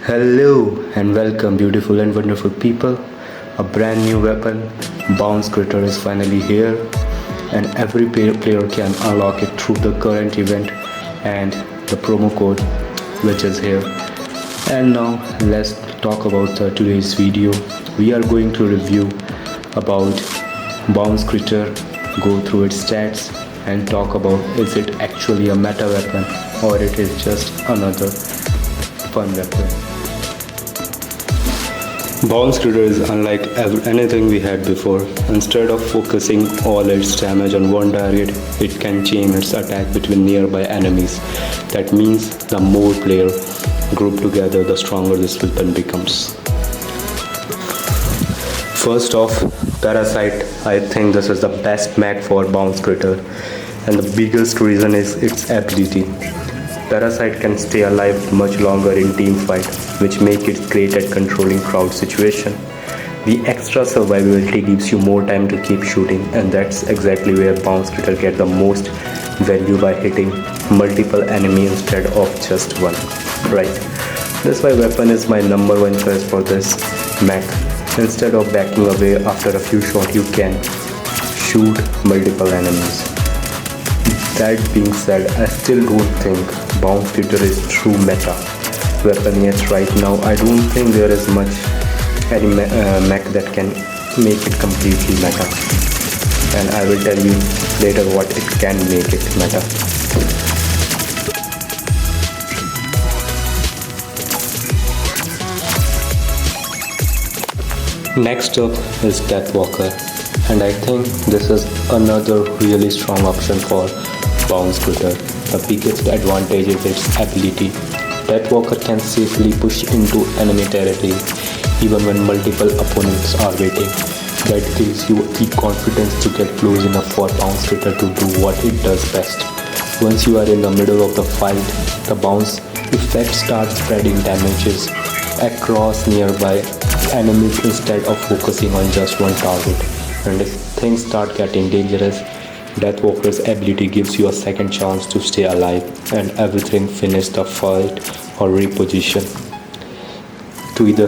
Hello and welcome, beautiful and wonderful people. A brand new weapon, Bouncecritter, is finally here, and every player can unlock it through the current event and the promo code which is here. And now let's talk about today's video. We are going to review about Bouncecritter, go through its stats, and talk about is it actually a meta weapon or it is just another fun weapon. Bouncecritter is unlike anything we had before. Instead of focusing all its damage on one target, it can chain its attack between nearby enemies. That means the more players group together, the stronger this weapon becomes. First off, Parasite. I think this is the best mech for Bouncecritter, and the biggest reason is its ability. Parasite can stay alive much longer in team fight, which makes it great at controlling crowd situation. The extra survivability gives you more time to keep shooting, and that's exactly where Bouncecritter get the most value by hitting multiple enemies instead of just one. Right. That's why weapon is my number one choice for this mech. Instead of backing away after a few shots, you can shoot multiple enemies. That being said, I still don't think Bouncecritter is true meta weapon yet. Right now, I don't think there is much any mech that can make it completely meta, and I will tell you later what it can make it meta. Next up is Deathwalker, and I think this is another really strong option for Bouncecritter. The biggest advantage is its ability. Deathwalker can safely push into enemy territory even when multiple opponents are waiting. That gives you the confidence to get close enough for Bouncecritter to do what it does best. Once you are in the middle of the fight, the bounce effect starts spreading damages across nearby enemies instead of focusing on just one target. And if things start getting dangerous, Deathwalker's ability gives you a second chance to stay alive and everything finish the fight or reposition. To either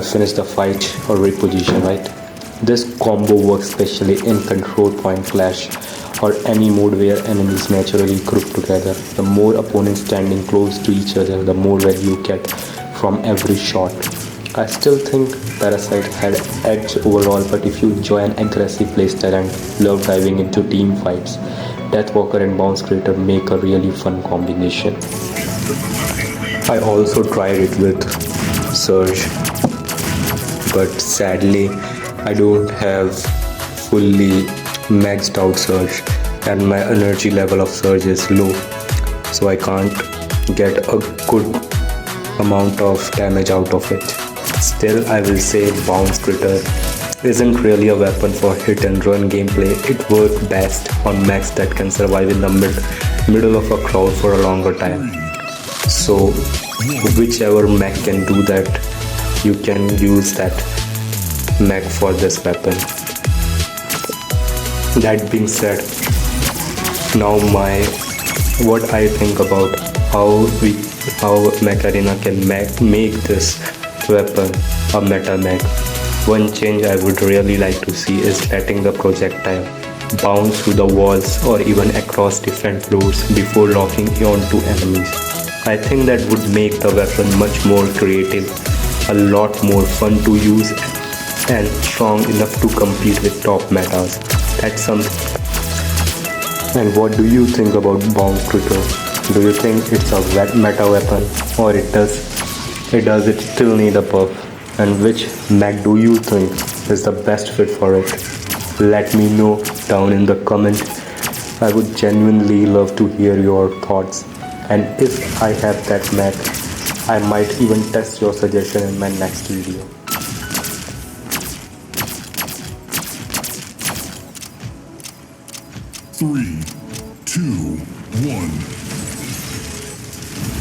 finish the fight or reposition, right? This combo works especially in control point clash or any mode where enemies naturally group together. The more opponents standing close to each other, the more value you get from every shot. I still think Parasite had edge overall, but if you enjoy an aggressive playstyle and love diving into team fights, Deathwalker and Bouncecritter make a really fun combination. I also tried it with Surge, but sadly I don't have fully maxed out Surge and my energy level of Surge is low, so I can't get a good amount of damage out of it. Still, I will say Bouncecritter isn't really a weapon for hit and run gameplay. It works best on mechs that can survive in the middle of a crowd for a longer time. So whichever mech can do that, you can use that mech for this weapon. That being said, now what I think about how Mech Arena can make this weapon a meta mech. One change I would really like to see is letting the projectile bounce through the walls or even across different floors before locking onto enemies. I think that would make the weapon much more creative, a lot more fun to use, and strong enough to compete with top metas. That's something. And what do you think about Bouncecritter? Do you think it's a meta weapon or it still need a buff? And which mech do you think is the best fit for it? Let me know down in the comment. I would genuinely love to hear your thoughts, and if I have that mech, I might even test your suggestion in my next video. 3, 2, 1